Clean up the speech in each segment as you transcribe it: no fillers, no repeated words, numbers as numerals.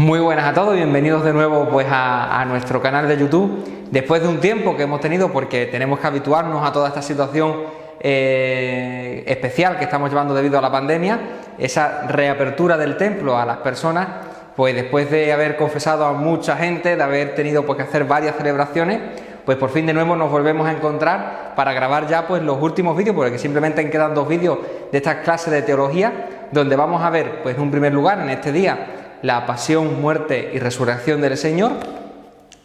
Muy buenas a todos, bienvenidos de nuevo pues a nuestro canal de YouTube. Después de un tiempo que hemos tenido, porque tenemos que habituarnos a toda esta situación especial que estamos llevando debido a la pandemia, esa reapertura del templo a las personas, pues después de haber confesado a mucha gente, de haber tenido pues que hacer varias celebraciones, pues por fin de nuevo nos volvemos a encontrar para grabar ya pues los últimos vídeos, porque simplemente quedan 2 vídeos de estas clases de teología, donde vamos a ver pues en un primer lugar en este día la pasión, muerte y resurrección del Señor,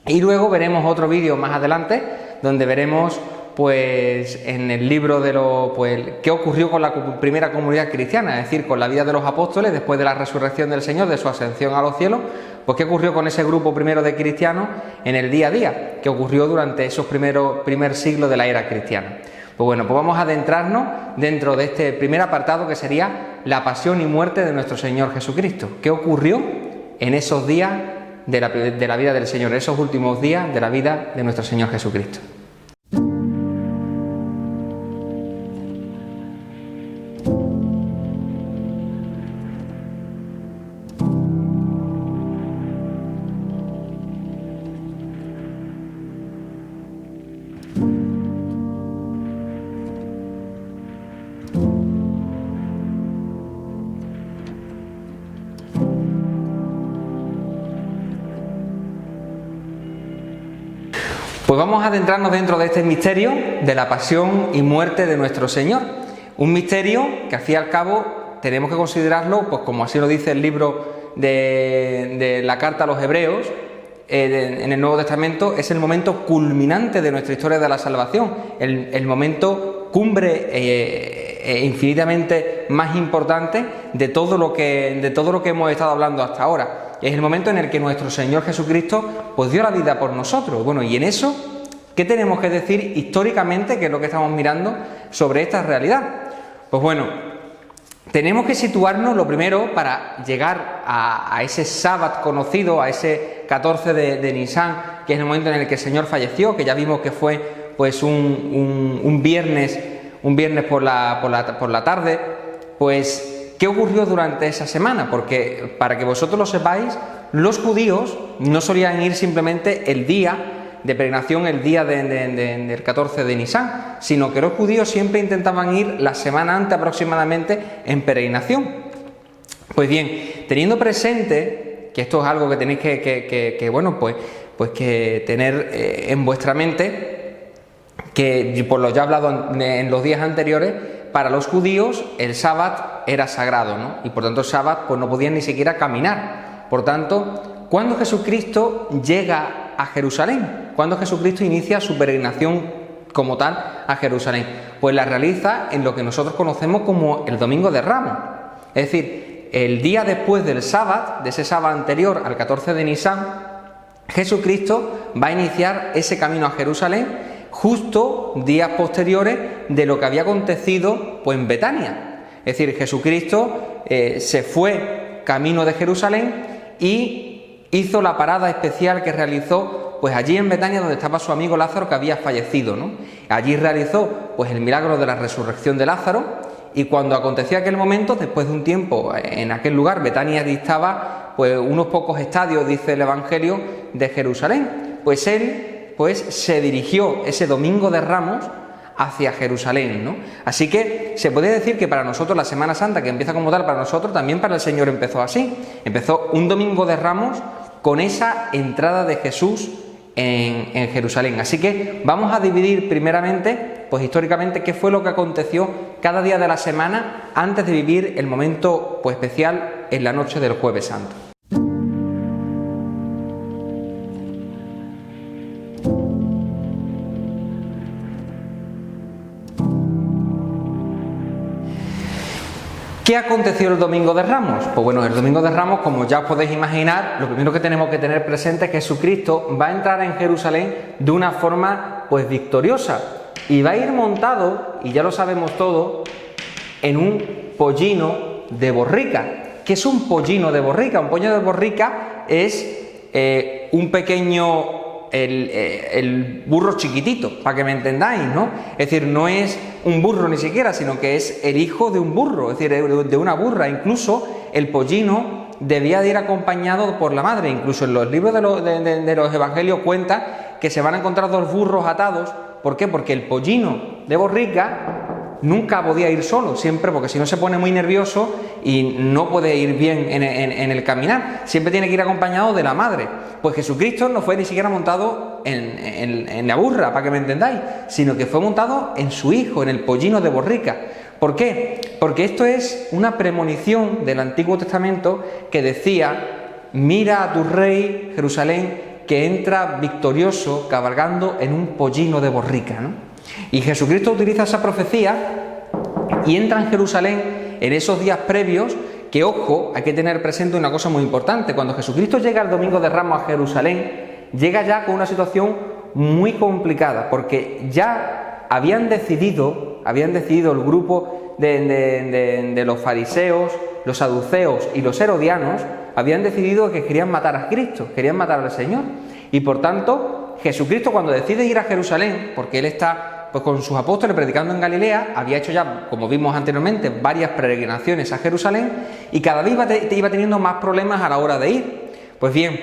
y luego veremos otro vídeo más adelante donde veremos pues en el libro de qué ocurrió con la primera comunidad cristiana, es decir, con la vida de los apóstoles después de la resurrección del Señor, de su ascensión a los cielos, pues qué ocurrió con ese grupo primero de cristianos en el día a día, qué ocurrió durante esos primer siglo de la era cristiana. Pues bueno, pues vamos a adentrarnos dentro de este primer apartado, que sería la pasión y muerte de nuestro Señor Jesucristo. ¿Qué ocurrió en esos días de la vida del Señor, esos últimos días de la vida de nuestro Señor Jesucristo? Pues vamos a adentrarnos dentro de este misterio de la pasión y muerte de nuestro Señor. Un misterio que al fin y al cabo tenemos que considerarlo, pues como así lo dice el libro de la carta a los Hebreos, en el Nuevo Testamento, es el momento culminante de nuestra historia de la salvación, el momento cumbre infinitamente más importante de todo lo que hemos estado hablando hasta ahora. Es el momento en el que nuestro Señor Jesucristo pues dio la vida por nosotros. Bueno, y en eso, ¿qué tenemos que decir históricamente, que es lo que estamos mirando, sobre esta realidad? Pues bueno, tenemos que situarnos lo primero para llegar a ese sábado conocido, a ese 14 de Nisan, que es el momento en el que el Señor falleció, que ya vimos que fue pues un viernes por la tarde. Pues ¿qué ocurrió durante esa semana? Porque, para que vosotros lo sepáis, los judíos no solían ir simplemente el día de peregrinación, el día del 14 de Nisan, sino que los judíos siempre intentaban ir la semana antes aproximadamente en peregrinación. Pues bien, teniendo presente que esto es algo que tenéis que tener en vuestra mente, que por lo ya hablado en los días anteriores, para los judíos el sábado era sagrado, ¿no? Y por tanto el sábado pues no podían ni siquiera caminar. Por tanto, ¿cuándo Jesucristo llega a Jerusalén? ¿Cuándo Jesucristo inicia su peregrinación como tal a Jerusalén? Pues la realiza en lo que nosotros conocemos como el Domingo de Ramos. Es decir, el día después del sábado, de ese sábado anterior al 14 de Nisan, Jesucristo va a iniciar ese camino a Jerusalén, justo días posteriores de lo que había acontecido pues en Betania. Es decir, Jesucristo se fue camino de Jerusalén y hizo la parada especial que realizó pues allí en Betania, donde estaba su amigo Lázaro, que había fallecido, ¿no? Allí realizó pues el milagro de la resurrección de Lázaro, y cuando aconteció aquel momento, después de un tiempo en aquel lugar, Betania distaba pues unos pocos estadios, dice el Evangelio, de Jerusalén. Pues él se dirigió ese Domingo de Ramos hacia Jerusalén, ¿no? Así que se puede decir que para nosotros la Semana Santa, que empieza como tal para nosotros, también para el Señor empezó así. Empezó un Domingo de Ramos con esa entrada de Jesús en Jerusalén. Así que vamos a dividir primeramente, pues históricamente, qué fue lo que aconteció cada día de la semana antes de vivir el momento pues especial en la noche del Jueves Santo. ¿Qué aconteció el Domingo de Ramos? Pues bueno, el Domingo de Ramos, como ya os podéis imaginar, lo primero que tenemos que tener presente es que Jesucristo va a entrar en Jerusalén de una forma pues victoriosa, y va a ir montado, y ya lo sabemos todos, en un pollino de borrica. ¿Qué es un pollino de borrica? Un pollino de borrica es un pequeño el burro chiquitito, para que me entendáis, ¿no? Es decir, no es un burro ni siquiera, sino que es el hijo de un burro, es decir, de una burra. Incluso el pollino debía de ir acompañado por la madre. Incluso en los libros de los evangelios cuenta que se van a encontrar 2 burros atados. ¿Por qué? Porque el pollino de borrica nunca podía ir solo, siempre, porque si no se pone muy nervioso y no puede ir bien en el caminar, siempre tiene que ir acompañado de la madre. Pues Jesucristo no fue ni siquiera montado en la burra, para que me entendáis, sino que fue montado en su hijo, en el pollino de borrica. ¿Por qué? Porque esto es una premonición del Antiguo Testamento que decía: mira a tu rey, Jerusalén, que entra victorioso cabalgando en un pollino de borrica, ¿no? Y Jesucristo utiliza esa profecía y entra en Jerusalén en esos días previos, que, ojo, hay que tener presente una cosa muy importante. Cuando Jesucristo llega el Domingo de Ramos a Jerusalén, llega ya con una situación muy complicada, porque ya habían decidido el grupo de los fariseos, los saduceos y los herodianos, habían decidido que querían matar a Cristo, querían matar al Señor. Y por tanto, Jesucristo, cuando decide ir a Jerusalén, porque él está pues con sus apóstoles predicando en Galilea, había hecho ya, como vimos anteriormente, varias peregrinaciones a Jerusalén, y cada vez iba teniendo más problemas a la hora de ir. Pues bien,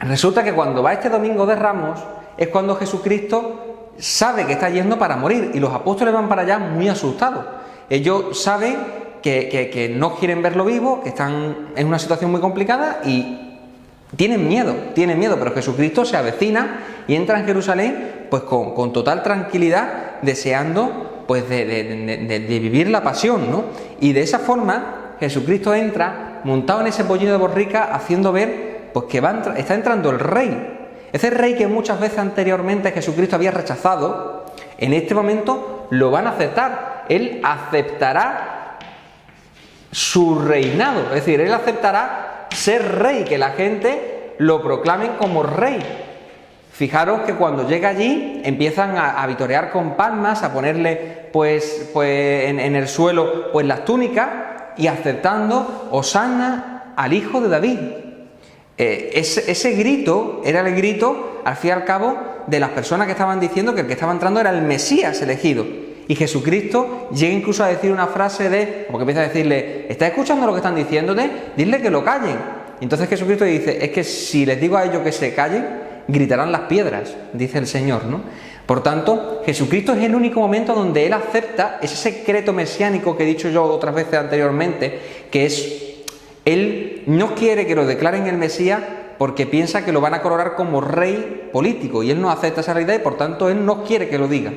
resulta que cuando va este Domingo de Ramos es cuando Jesucristo sabe que está yendo para morir, y los apóstoles van para allá muy asustados. Ellos saben que no quieren verlo vivo, que están en una situación muy complicada y tienen miedo, pero Jesucristo se avecina y entra en Jerusalén pues con total tranquilidad, deseando pues de vivir la pasión, ¿no? Y de esa forma Jesucristo entra montado en ese pollino de borrica, haciendo ver pues que está entrando el rey. Ese rey que muchas veces anteriormente Jesucristo había rechazado, en este momento lo van a aceptar. Él aceptará su reinado, es decir, él aceptará ser rey, que la gente lo proclamen como rey. Fijaros que cuando llega allí empiezan a vitorear con palmas, a ponerle pues en el suelo pues las túnicas, y aceptando Hosana al hijo de David. Ese grito era el grito, al fin y al cabo, de las personas que estaban diciendo que el que estaba entrando era el Mesías elegido. Y Jesucristo llega incluso a decir una frase porque empieza a decirle: ¿estás escuchando lo que están diciéndote? Dile que lo callen. Y entonces Jesucristo dice: es que si les digo a ellos que se callen, gritarán las piedras, dice el Señor, ¿no? Por tanto, Jesucristo es el único momento donde Él acepta ese secreto mesiánico que he dicho yo otras veces anteriormente, que es: Él no quiere que lo declaren el Mesías porque piensa que lo van a coronar como rey político, y Él no acepta esa realidad, y por tanto Él no quiere que lo diga.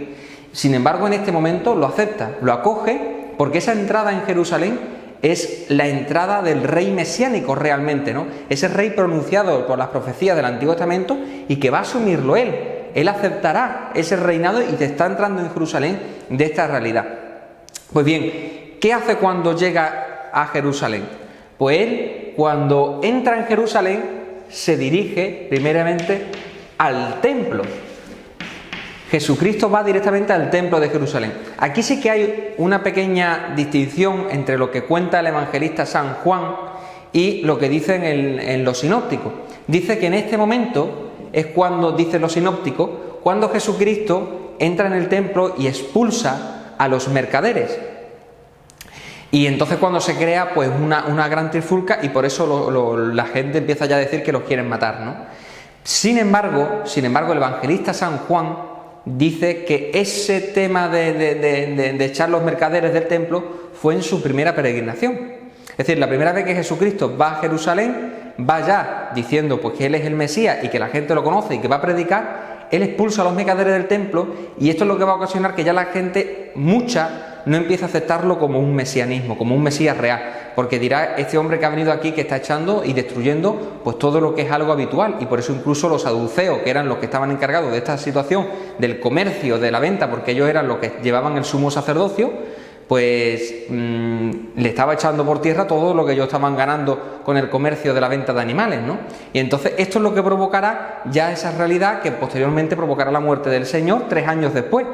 Sin embargo, en este momento lo acepta, lo acoge, porque esa entrada en Jerusalén es la entrada del rey mesiánico realmente, ¿no? Ese rey pronunciado por las profecías del Antiguo Testamento y que va a asumirlo él. Él aceptará ese reinado y te está entrando en Jerusalén de esta realidad. Pues bien, ¿qué hace cuando llega a Jerusalén? Pues él, cuando entra en Jerusalén, se dirige primeramente al templo. Jesucristo va directamente al templo de Jerusalén. Aquí sí que hay una pequeña distinción entre lo que cuenta el evangelista San Juan y lo que dicen en los sinópticos. Dice que en este momento es cuando, dicen los sinópticos, cuando Jesucristo entra en el templo y expulsa a los mercaderes. Y entonces cuando se crea pues una gran trifulca, y por eso la gente empieza ya a decir que los quieren matar, ¿no? Sin embargo, el evangelista San Juan dice que ese tema de echar los mercaderes del templo fue en su primera peregrinación. Es decir, la primera vez que Jesucristo va a Jerusalén, va ya diciendo pues que Él es el Mesías y que la gente lo conoce y que va a predicar. Él expulsa a los mercaderes del templo, y esto es lo que va a ocasionar que ya la gente, mucha, no empieza a aceptarlo como un mesianismo, como un Mesías real, porque dirá: este hombre que ha venido aquí, que está echando y destruyendo pues todo lo que es algo habitual. Y por eso incluso los saduceos, que eran los que estaban encargados de esta situación del comercio, de la venta, porque ellos eran los que llevaban el sumo sacerdocio, pues le estaba echando por tierra todo lo que ellos estaban ganando con el comercio de la venta de animales, ¿no? Y entonces esto es lo que provocará ya esa realidad que posteriormente provocará la muerte del Señor 3 años después.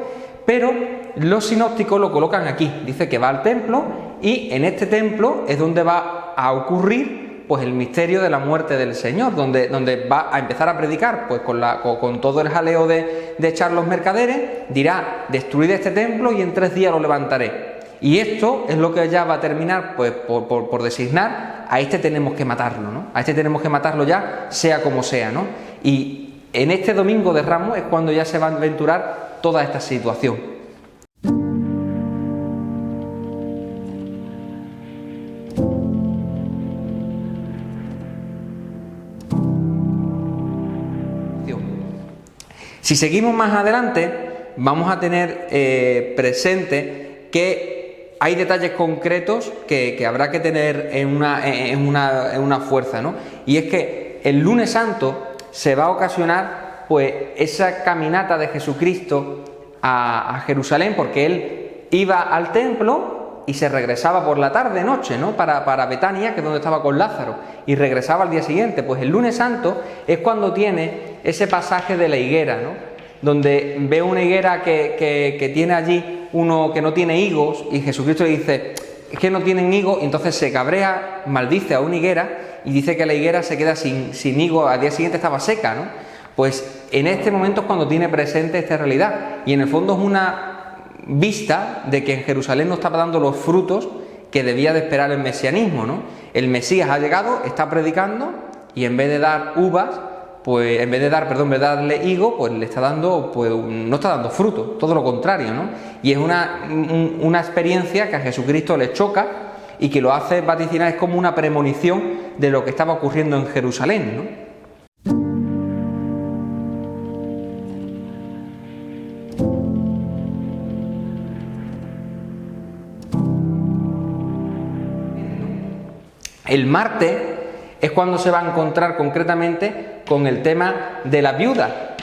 Pero los sinópticos lo colocan aquí. Dice que va al templo, y en este templo es donde va a ocurrir pues el misterio de la muerte del Señor, donde va a empezar a predicar pues con todo el jaleo de echar los mercaderes. Dirá: destruid este templo y en 3 días lo levantaré. Y esto es lo que ya va a terminar pues, por designar: a este tenemos que matarlo, ¿no? A este tenemos que matarlo ya, sea como sea, ¿no? Y en este domingo de Ramos es cuando ya se va a aventurar toda esta situación. Si seguimos más adelante, vamos a tener presente que hay detalles concretos que habrá que tener en una fuerza, ¿no? Y es que el lunes santo se va a ocasionar pues esa caminata de Jesucristo a Jerusalén, porque él iba al templo y se regresaba por la tarde, noche, ¿no? Para Betania, que es donde estaba con Lázaro, y regresaba al día siguiente. Pues el lunes santo es cuando tiene ese pasaje de la higuera, ¿no? Donde ve una higuera que tiene allí uno que no tiene higos, y Jesucristo le dice: es que no tienen higos, y entonces se cabrea, maldice a una higuera y dice que la higuera se queda sin higos, al día siguiente estaba seca, ¿no? Pues en este momento es cuando tiene presente esta realidad, y en el fondo es una vista de que en Jerusalén no estaba dando los frutos que debía de esperar el mesianismo, ¿no? El Mesías ha llegado, está predicando, y en vez de dar uvas, pues en vez de darle higo, pues le está dando, pues no está dando fruto, todo lo contrario, ¿no? Y es una experiencia que a Jesucristo le choca y que lo hace vaticinar, es como una premonición de lo que estaba ocurriendo en Jerusalén, ¿no? El martes es cuando se va a encontrar concretamente con el tema de la viuda.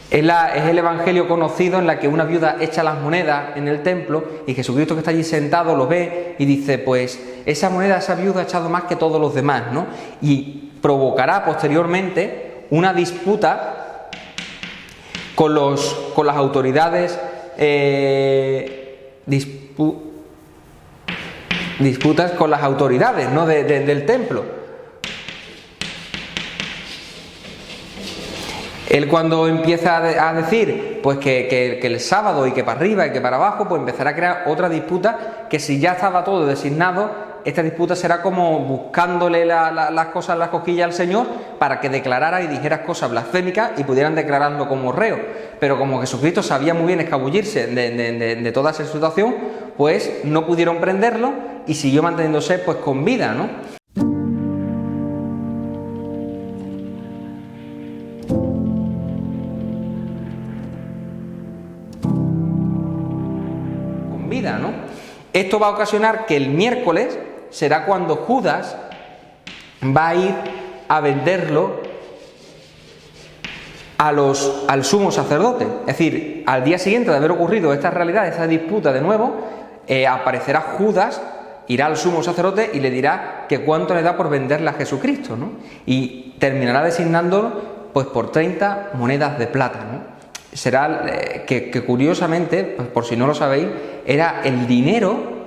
Es el evangelio conocido en la que una viuda echa las monedas en el templo y Jesucristo, que está allí sentado, lo ve y dice: pues esa moneda, esa viuda ha echado más que todos los demás, ¿no? Y provocará posteriormente una disputa con las autoridades, disputas con las autoridades, ¿no? del templo. Él, cuando empieza a decir pues que el sábado y que para arriba y que para abajo, pues empezará a crear otra disputa, que si ya estaba todo designado, esta disputa será como buscándole las cosas en las cosquillas al Señor para que declarara y dijera cosas blasfémicas y pudieran declararlo como reo. Pero como Jesucristo sabía muy bien escabullirse de toda esa situación, pues no pudieron prenderlo y siguió manteniéndose pues con vida, ¿no? ¿no? Esto va a ocasionar que el miércoles será cuando Judas va a ir a venderlo al sumo sacerdote. Es decir, al día siguiente de haber ocurrido esta realidad, esta disputa de nuevo, aparecerá Judas, irá al sumo sacerdote y le dirá que cuánto le da por venderle a Jesucristo, ¿no? Y terminará designándolo pues por 30 monedas de plata, ¿no? Será que curiosamente, pues por si no lo sabéis, era el dinero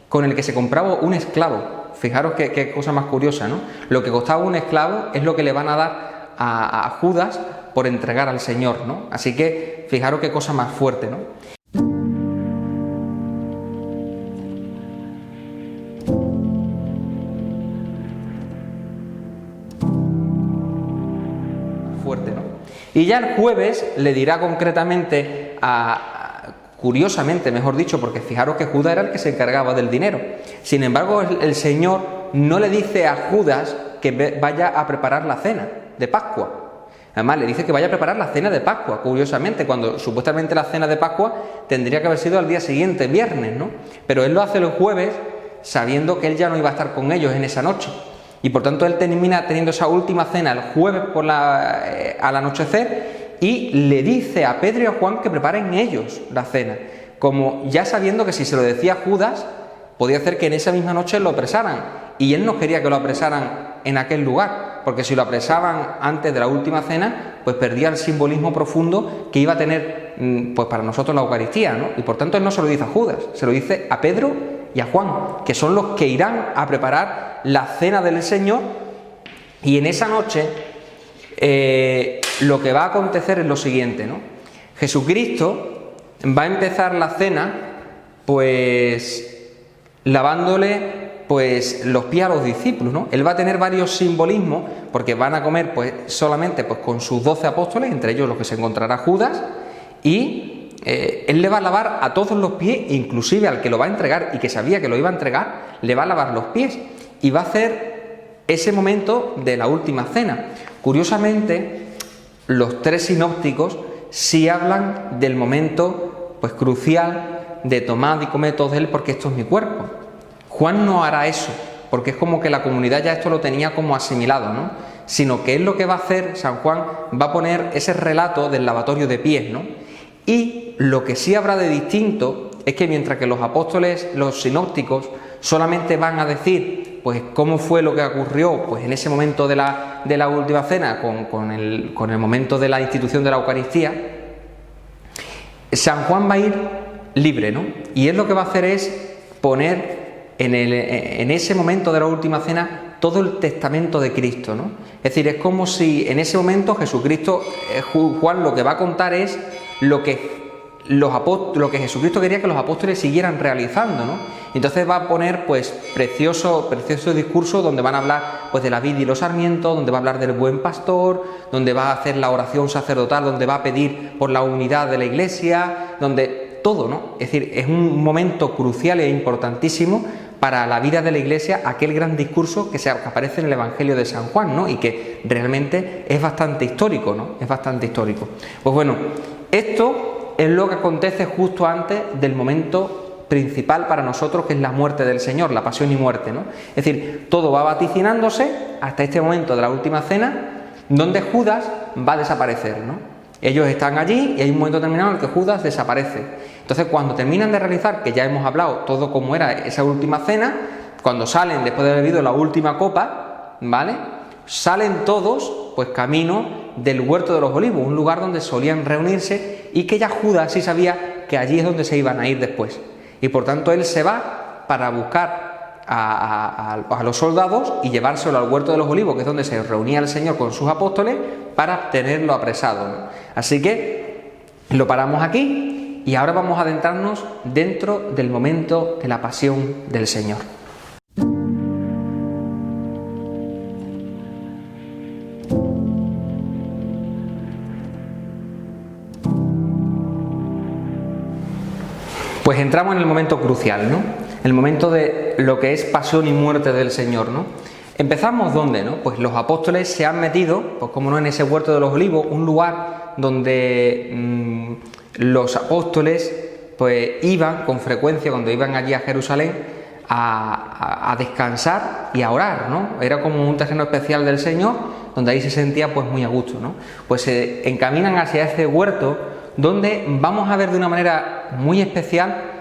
con el que se compraba un esclavo. Fijaros qué cosa más curiosa, ¿no? Lo que costaba un esclavo es lo que le van a dar a Judas por entregar al Señor, ¿no? Así que fijaros qué cosa más fuerte, ¿no? Fuerte, ¿no? Y ya el jueves le dirá concretamente curiosamente, mejor dicho, porque fijaros que Judas era el que se encargaba del dinero. Sin embargo, el Señor no le dice a Judas que vaya a preparar la cena de Pascua. Además, le dice que vaya a preparar la cena de Pascua, curiosamente, cuando supuestamente la cena de Pascua tendría que haber sido al día siguiente, viernes, ¿no? Pero él lo hace el jueves, sabiendo que él ya no iba a estar con ellos en esa noche. Y por tanto él termina teniendo esa última cena el jueves al anochecer, y le dice a Pedro y a Juan que preparen ellos la cena, como ya sabiendo que si se lo decía a Judas, podía hacer que en esa misma noche lo apresaran, y él no quería que lo apresaran en aquel lugar, porque si lo apresaban antes de la última cena, pues perdía el simbolismo profundo que iba a tener pues para nosotros la Eucaristía, ¿no? Y por tanto él no se lo dice a Judas, se lo dice a Pedro y a Juan, que son los que irán a preparar la cena del Señor. Y en esa noche lo que va a acontecer es lo siguiente, ¿no? Jesucristo va a empezar la cena pues lavándole pues los pies a los discípulos, ¿no? Él va a tener varios simbolismos, porque van a comer pues solamente pues con sus 12 apóstoles, entre ellos los que se encontrará Judas, y él le va a lavar a todos los pies, inclusive al que lo va a entregar y que sabía que lo iba a entregar, le va a lavar los pies y va a hacer ese momento de la última cena. Curiosamente, los 3 sinópticos sí hablan del momento pues crucial de tomad y comed todos de él porque esto es mi cuerpo. Juan no hará eso, porque es como que la comunidad ya esto lo tenía como asimilado, ¿no? Sino que es lo que va a hacer San Juan, va a poner ese relato del lavatorio de pies, ¿no? Y lo que sí habrá de distinto es que mientras que los apóstoles, los sinópticos, solamente van a decir pues cómo fue lo que ocurrió pues en ese momento de la última cena con el momento de la institución de la Eucaristía, San Juan va a ir libre, ¿no? Y él lo que va a hacer es poner en ese momento de la última cena todo el testamento de Cristo, ¿no? Es decir, es como si en ese momento Jesucristo, Juan lo que va a contar es lo que Jesucristo quería que los apóstoles siguieran realizando, ¿no? Entonces va a poner pues precioso discurso donde van a hablar pues de la vid y los sarmientos, donde va a hablar del buen pastor, donde va a hacer la oración sacerdotal, donde va a pedir por la unidad de la iglesia, donde todo, ¿no? Es decir, es un momento crucial e importantísimo para la vida de la iglesia, aquel gran discurso que aparece en el Evangelio de San Juan, ¿no? Y que realmente es bastante histórico, ¿no? Es bastante histórico. Pues bueno, esto es lo que acontece justo antes del momento principal para nosotros, que es la muerte del Señor, la pasión y muerte, ¿no? Es decir, todo va vaticinándose hasta este momento de la última cena, donde Judas va a desaparecer, ¿no? Ellos están allí y hay un momento determinado en el que Judas desaparece. Entonces, cuando terminan de realizar, que ya hemos hablado todo cómo era esa última cena, cuando salen después de haber bebido la última copa, ¿vale? Salen todos, pues camino del huerto de los olivos, un lugar donde solían reunirse y que ya Judas sí sabía que allí es donde se iban a ir después. Y por tanto él se va para buscar a los soldados y llevárselo al huerto de los olivos, que es donde se reunía el Señor con sus apóstoles, para tenerlo apresado, ¿no? Así que lo paramos aquí y ahora vamos a adentrarnos dentro del momento de la pasión del Señor. Pues entramos en el momento crucial, ¿no? El momento de lo que es pasión y muerte del Señor, ¿no? Empezamos ¿dónde, no? Pues los apóstoles se han metido, pues como no, en ese huerto de los olivos, un lugar donde los apóstoles pues iban con frecuencia cuando iban allí a Jerusalén a descansar y a orar, ¿no? Era como un terreno especial del Señor, donde ahí se sentía pues muy a gusto, ¿no? Pues se encaminan hacia ese huerto donde vamos a ver de una manera muy especial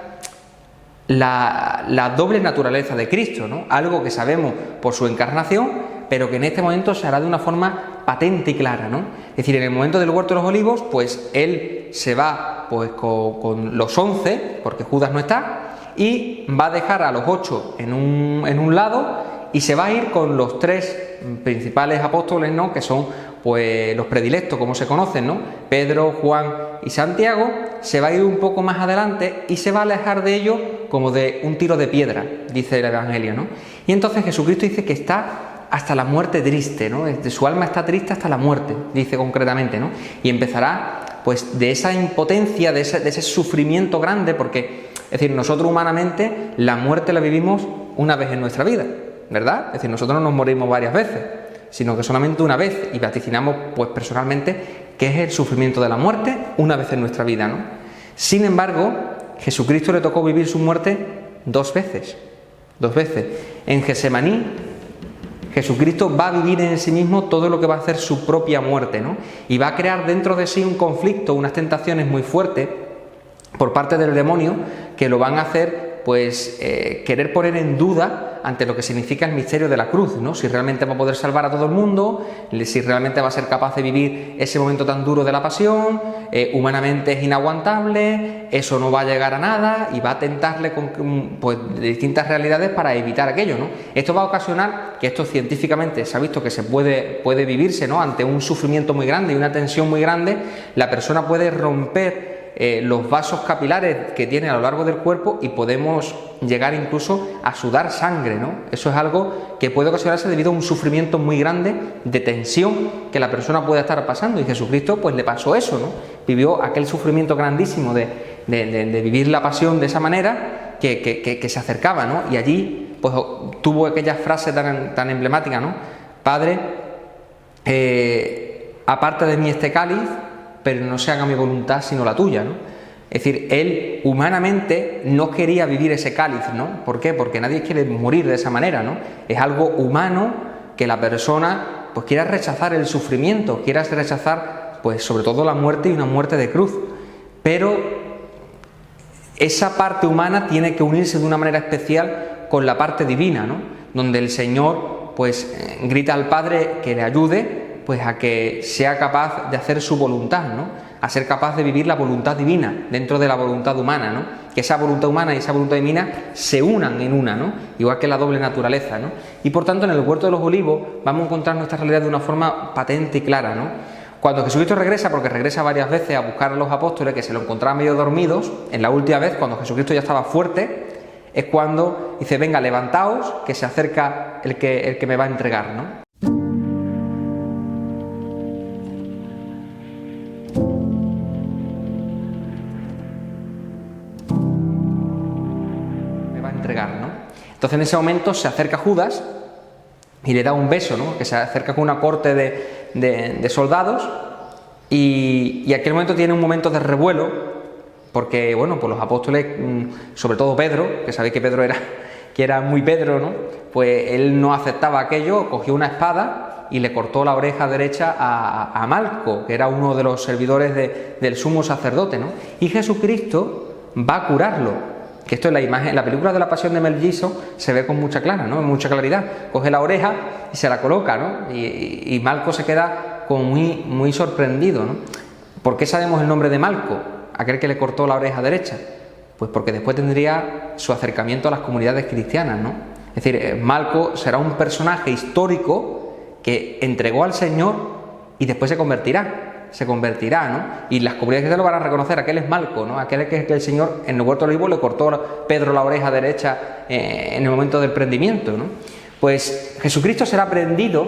la doble naturaleza de Cristo, ¿no? Algo que sabemos por su encarnación, pero que en este momento se hará de una forma patente y clara, ¿no? Es decir, en el momento del huerto de los olivos, pues él se va pues con los 11, porque Judas no está, y va a dejar a los 8 en un lado y se va a ir con los 3 principales apóstoles, ¿no? Que son pues los predilectos, como se conocen, ¿no? Pedro, Juan y Santiago. Se va a ir un poco más adelante y se va a alejar de ellos como de un tiro de piedra, dice el Evangelio, ¿no? Y entonces Jesucristo dice que está hasta la muerte triste, ¿no? Su alma está triste hasta la muerte, dice concretamente, ¿no? Y empezará pues de esa impotencia, de ese sufrimiento grande, porque, es decir, nosotros humanamente la muerte la vivimos una vez en nuestra vida, ¿verdad? Es decir, nosotros no nos morimos varias veces, sino que solamente una vez, y vaticinamos pues personalmente que es el sufrimiento de la muerte una vez en nuestra vida, ¿no? Sin embargo, Jesucristo le tocó vivir su muerte 2 veces. En Getsemaní, Jesucristo va a vivir en sí mismo todo lo que va a hacer su propia muerte, ¿no? Y va a crear dentro de sí un conflicto, unas tentaciones muy fuertes por parte del demonio que lo van a hacer pues querer poner en duda ante lo que significa el misterio de la cruz, ¿no? Si realmente va a poder salvar a todo el mundo, si realmente va a ser capaz de vivir ese momento tan duro de la pasión, humanamente es inaguantable, eso no va a llegar a nada, y va a tentarle con pues distintas realidades para evitar aquello, ¿no? Esto va a ocasionar que esto científicamente se ha visto que se puede vivirse, ¿no? Ante un sufrimiento muy grande y una tensión muy grande, la persona puede romper los vasos capilares que tiene a lo largo del cuerpo y podemos llegar incluso a sudar sangre, ¿no? Eso es algo que puede ocasionarse debido a un sufrimiento muy grande de tensión que la persona puede estar pasando, y Jesucristo pues le pasó eso, ¿no? Vivió aquel sufrimiento grandísimo de vivir la pasión de esa manera que se acercaba, ¿no? Y allí pues tuvo aquella frase tan emblemática, ¿no? Padre, aparta de mí este cáliz, pero no se haga mi voluntad sino la tuya, ¿no? Es decir, él humanamente no quería vivir ese cáliz, ¿no? ¿Por qué? Porque nadie quiere morir de esa manera, ¿no? Es algo humano que la persona pues quiera rechazar el sufrimiento, quiera rechazar pues sobre todo la muerte, y una muerte de cruz. Pero esa parte humana tiene que unirse de una manera especial con la parte divina, ¿no? Donde el Señor pues grita al Padre que le ayude pues a que sea capaz de hacer su voluntad, ¿no? A ser capaz de vivir la voluntad divina dentro de la voluntad humana, ¿no? Que esa voluntad humana y esa voluntad divina se unan en una, ¿no? Igual que la doble naturaleza, ¿no? Y por tanto en el Huerto de los Olivos vamos a encontrar nuestra realidad de una forma patente y clara, ¿no? Cuando Jesucristo regresa, porque regresa varias veces a buscar a los apóstoles que se lo encontraban medio dormidos, en la última vez, cuando Jesucristo ya estaba fuerte, es cuando dice: venga, levantaos, que se acerca el que me va a entregar, ¿no? Entonces en ese momento se acerca Judas y le da un beso, ¿no? Que se acerca con una corte de soldados, y aquel momento tiene un momento de revuelo, porque bueno, pues los apóstoles, sobre todo Pedro, que sabéis que Pedro era muy Pedro, ¿no? Pues él no aceptaba aquello, cogió una espada y le cortó la oreja derecha a Malco, que era uno de los servidores del sumo sacerdote, ¿no? Y Jesucristo va a curarlo. Que esto en la imagen, en la película de la Pasión de Mel Gibson se ve con mucha mucha claridad. Coge la oreja y se la coloca, ¿no? Y Malco se queda como muy sorprendido, ¿no? ¿Por qué sabemos el nombre de Malco, aquel que le cortó la oreja derecha? Pues porque después tendría su acercamiento a las comunidades cristianas, ¿no? Es decir, Malco será un personaje histórico que entregó al Señor y después se convertirá, ¿no? Y las comunidades cristianas lo van a reconocer: aquel es Malco, ¿no? Aquel que el Señor en el Huerto de los Olivos le cortó a Pedro la oreja derecha en el momento del prendimiento, ¿no? Pues Jesucristo será prendido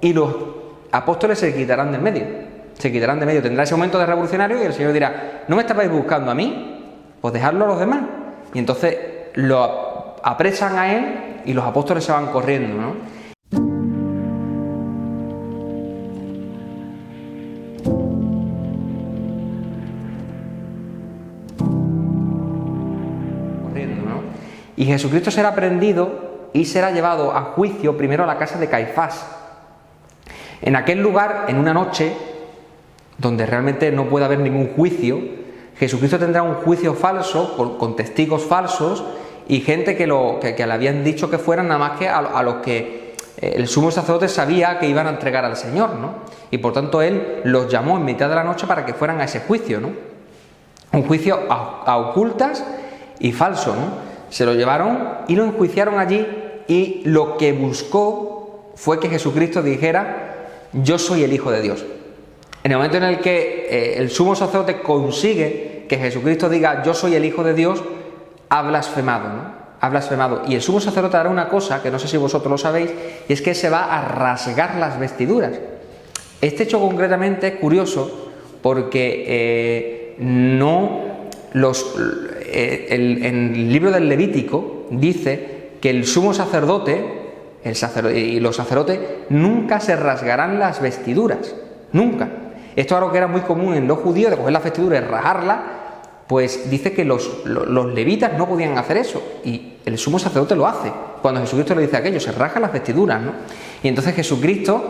y los apóstoles se quitarán del medio. Tendrá ese momento de revolucionario y el Señor dirá: ¿no me estabais buscando a mí? Pues dejadlo a los demás. Y entonces lo apresan a él y los apóstoles se van corriendo, ¿no? Y Jesucristo será prendido y será llevado a juicio primero a la casa de Caifás. En aquel lugar, en una noche donde realmente no puede haber ningún juicio, Jesucristo tendrá un juicio falso con testigos falsos y gente que le habían dicho que fueran nada más que a los que el sumo sacerdote sabía que iban a entregar al Señor, ¿no? Y por tanto él los llamó en mitad de la noche para que fueran a ese juicio, ¿no? Un juicio a ocultas y falso, ¿no? Se lo llevaron y lo enjuiciaron allí, y lo que buscó fue que Jesucristo dijera: yo soy el Hijo de Dios. En el momento en el que el sumo sacerdote consigue que Jesucristo diga: yo soy el Hijo de Dios, ha blasfemado, ¿no? Ha blasfemado. Y el sumo sacerdote hará una cosa que no sé si vosotros lo sabéis, y es que se va a rasgar las vestiduras. Este hecho concretamente es curioso porque en el libro del Levítico dice que el sumo sacerdote, y los sacerdotes nunca se rasgarán las vestiduras, nunca. Esto es algo que era muy común en los judíos, de coger las vestiduras y rajarlas. Pues dice que los levitas no podían hacer eso, y el sumo sacerdote lo hace. Cuando Jesucristo le dice aquello, se rasga las vestiduras, ¿no? Y entonces Jesucristo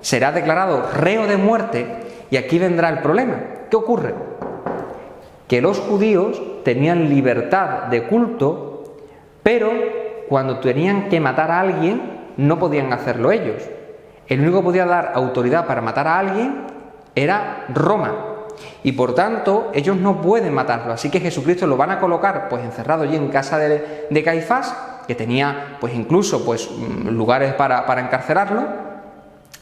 será declarado reo de muerte, y aquí vendrá el problema. ¿Qué ocurre? Que los judíos tenían libertad de culto, pero cuando tenían que matar a alguien no podían hacerlo ellos. El único que podía dar autoridad para matar a alguien era Roma, y por tanto ellos no pueden matarlo. Así que Jesucristo lo van a colocar pues encerrado allí en casa de Caifás, que tenía pues incluso pues lugares para encarcelarlo,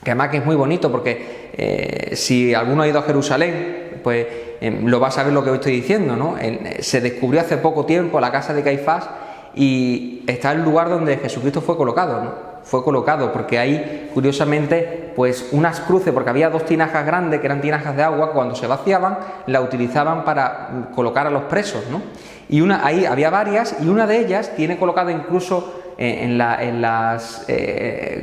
que además que es muy bonito porque si alguno ha ido a Jerusalén, pues lo va a saber lo que os estoy diciendo, ¿no? Se descubrió hace poco tiempo la casa de Caifás y está el lugar donde Jesucristo fue colocado, ¿no? Fue colocado porque ahí, curiosamente, pues unas cruces, porque había dos tinajas grandes que eran tinajas de agua, cuando se vaciaban la utilizaban para colocar a los presos, ¿no? Y ahí había varias, y una de ellas tiene colocada incluso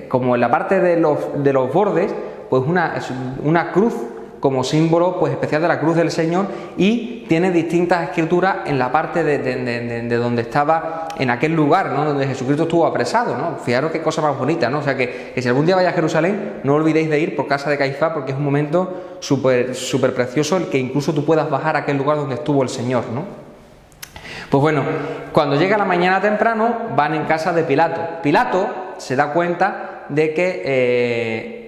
como en la parte de los bordes, pues una cruz como símbolo pues especial de la cruz del Señor, y tiene distintas escrituras en la parte de donde estaba en aquel lugar, ¿no? Donde Jesucristo estuvo apresado, ¿no? Fijaros qué cosa más bonita, ¿no? O sea que si algún día vais a Jerusalén, no olvidéis de ir por casa de Caifás, porque es un momento súper precioso el que incluso tú puedas bajar a aquel lugar donde estuvo el Señor, ¿no? Pues bueno, cuando llega la mañana temprano, van en casa de Pilato. Pilato se da cuenta de que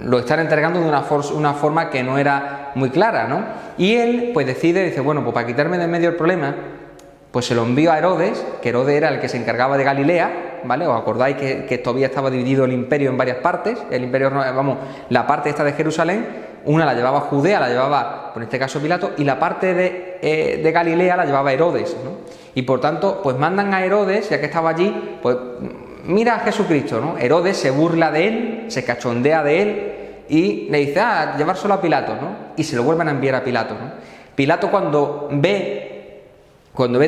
lo están entregando de una forma que no era muy clara, ¿no? Y él pues dice, bueno, pues para quitarme de en medio el problema, pues se lo envío a Herodes, que Herodes era el que se encargaba de Galilea, ¿vale? ¿Os acordáis que todavía estaba dividido el imperio en varias partes? El imperio, la parte esta de Jerusalén, una la llevaba Judea, la llevaba, en este caso Pilato, y la parte de Galilea la llevaba Herodes, ¿no? Y por tanto, pues mandan a Herodes, ya que estaba allí, pues mira a Jesucristo, ¿no? Herodes se burla de él, se cachondea de él y le dice, llevárselo a Pilato, ¿no? Y se lo vuelven a enviar a Pilato, ¿no? Pilato cuando ve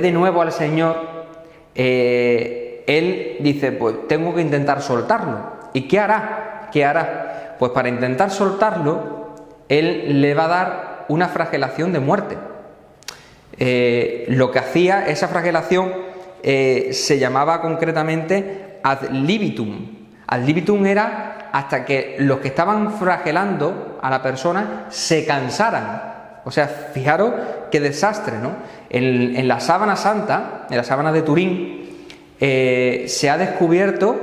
de nuevo al Señor, él dice, pues tengo que intentar soltarlo. ¿Y qué hará? ¿Qué hará? Pues para intentar soltarlo, él le va a dar una flagelación de muerte. Lo que hacía esa flagelación se llamaba concretamente ad libitum. Ad libitum era hasta que los que estaban flagelando a la persona se cansaran. O sea, fijaros qué desastre, ¿no? En la sábana santa, en la sábana de Turín, se ha descubierto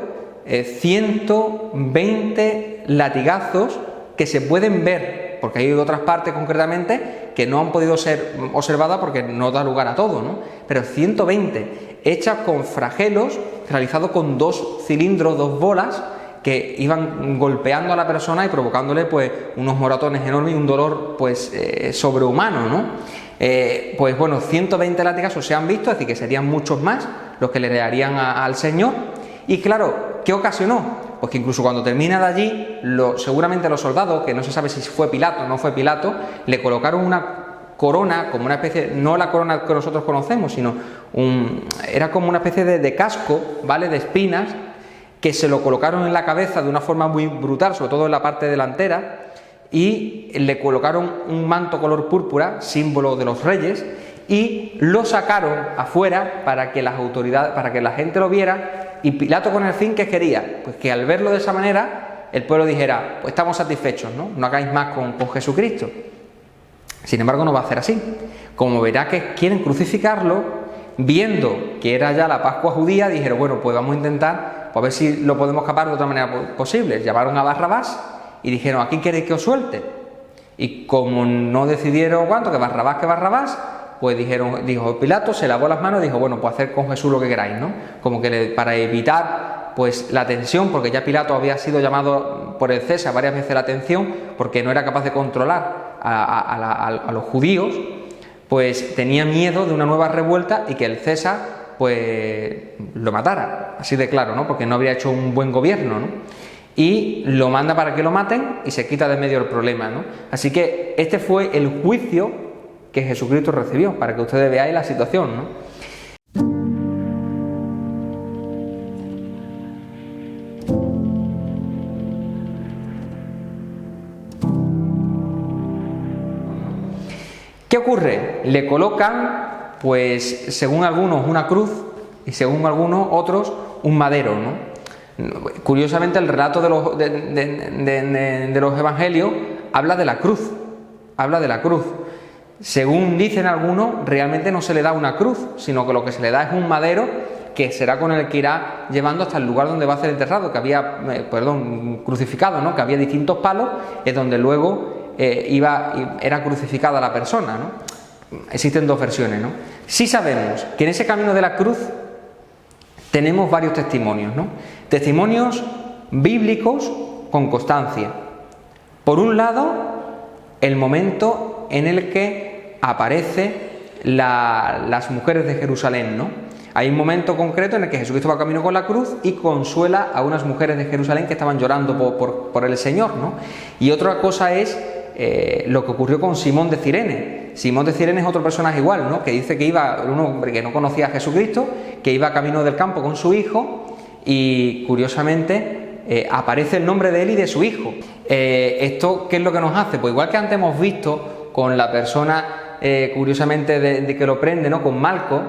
120 latigazos que se pueden ver, porque hay otras partes concretamente que no han podido ser observadas porque no da lugar a todo, ¿no? Pero 120 hechas con flagelos realizados con dos cilindros, dos bolas, que iban golpeando a la persona y provocándole pues unos moratones enormes y un dolor pues sobrehumano, ¿no? Pues bueno, 120 latigazos se han visto, es decir, que serían muchos más los que le darían al Señor. Y claro, ¿qué ocasionó? Pues que incluso cuando termina de allí, seguramente los soldados, que no se sabe si fue Pilato o no fue Pilato, le colocaron una corona, como una especie, no la corona que nosotros conocemos, sino era como una especie de casco, ¿vale?, de espinas, que se lo colocaron en la cabeza de una forma muy brutal, sobre todo en la parte delantera, y le colocaron un manto color púrpura, símbolo de los reyes, y lo sacaron afuera para que las autoridades, para que la gente lo viera, y Pilato con el fin que quería, pues que al verlo de esa manera, el pueblo dijera, pues estamos satisfechos, ¿no? No hagáis más con Jesucristo. Sin embargo, no va a hacer así. Como verá que quieren crucificarlo, viendo que era ya la Pascua judía, dijeron, bueno, pues vamos a intentar, pues a ver si lo podemos escapar de otra manera posible. Llamaron a Barrabás y dijeron, ¿a quién queréis que os suelte? Y como no decidieron cuánto, que Barrabás, pues dijo Pilato, se lavó las manos y dijo, bueno, pues hacer con Jesús lo que queráis, ¿no? Como que para evitar pues la tensión, porque ya Pilato había sido llamado por el César varias veces la atención, porque no era capaz de controlar a los judíos, pues tenía miedo de una nueva revuelta y que el César pues lo matara, así de claro, ¿no? Porque no habría hecho un buen gobierno, ¿no? Y lo manda para que lo maten y se quita de medio el problema, ¿no? Así que este fue el juicio que Jesucristo recibió, para que ustedes veáis la situación, ¿no? ¿Qué ocurre? Le colocan, pues según algunos una cruz y según algunos otros un madero, ¿no? Curiosamente el relato de los evangelios habla de la cruz, Según dicen algunos, realmente no se le da una cruz, sino que lo que se le da es un madero que será con el que irá llevando hasta el lugar donde va a ser enterrado, que había, crucificado, ¿no? Que había distintos palos, es donde luego era crucificada la persona, ¿no? Existen dos versiones, ¿no? Sí sabemos que en ese camino de la cruz tenemos varios testimonios, ¿no? Testimonios bíblicos con constancia. Por un lado, el momento en el que aparece las mujeres de Jerusalén, ¿no? Hay un momento concreto en el que Jesucristo va camino con la cruz y consuela a unas mujeres de Jerusalén que estaban llorando por el Señor, ¿no? Y otra cosa es lo que ocurrió con Simón de Cirene. Simón de Cirene es otro personaje igual, ¿no? Que dice que iba, un hombre que no conocía a Jesucristo, que iba camino del campo con su hijo y curiosamente aparece el nombre de él y de su hijo. ¿Esto qué es lo que nos hace? Pues igual que antes hemos visto con la persona curiosamente de que lo prende, ¿no? Con Malco,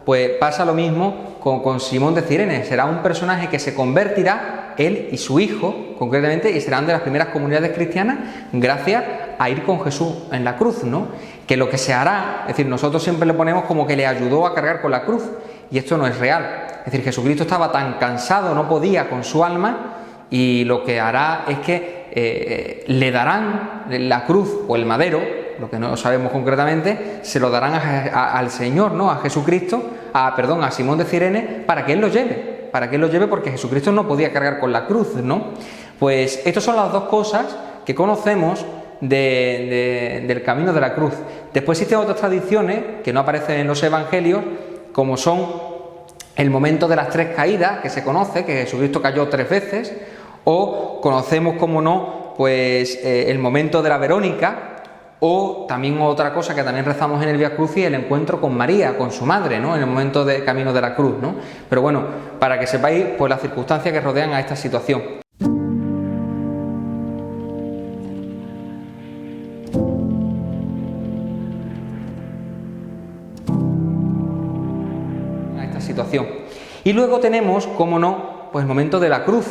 pues pasa lo mismo con Simón de Cirene. Será un personaje que se convertirá, él y su hijo concretamente, y serán de las primeras comunidades cristianas gracias a ir con Jesús en la cruz, ¿no? Que lo que se hará, es decir, nosotros siempre le ponemos como que le ayudó a cargar con la cruz, y esto no es real. Es decir, Jesucristo estaba tan cansado, no podía con su alma, y lo que hará es que le darán la cruz o el madero, lo que no sabemos concretamente, se lo darán al Señor, ¿no? A Jesucristo, a Simón de Cirene, para que él lo lleve, porque Jesucristo no podía cargar con la cruz, ¿no? Pues estas son las dos cosas que conocemos del camino de la cruz. Después existen otras tradiciones que no aparecen en los evangelios, como son el momento de las 3 caídas, que se conoce, que Jesucristo cayó 3 veces, o conocemos, como no, pues el momento de la Verónica, o también otra cosa que también rezamos en el Vía Crucis, el encuentro con María, con su madre, ¿no? En el momento de camino de la cruz, ¿no? Pero bueno, para que sepáis pues las circunstancias que rodean a esta situación. Y luego tenemos, como no, pues el momento de la cruz,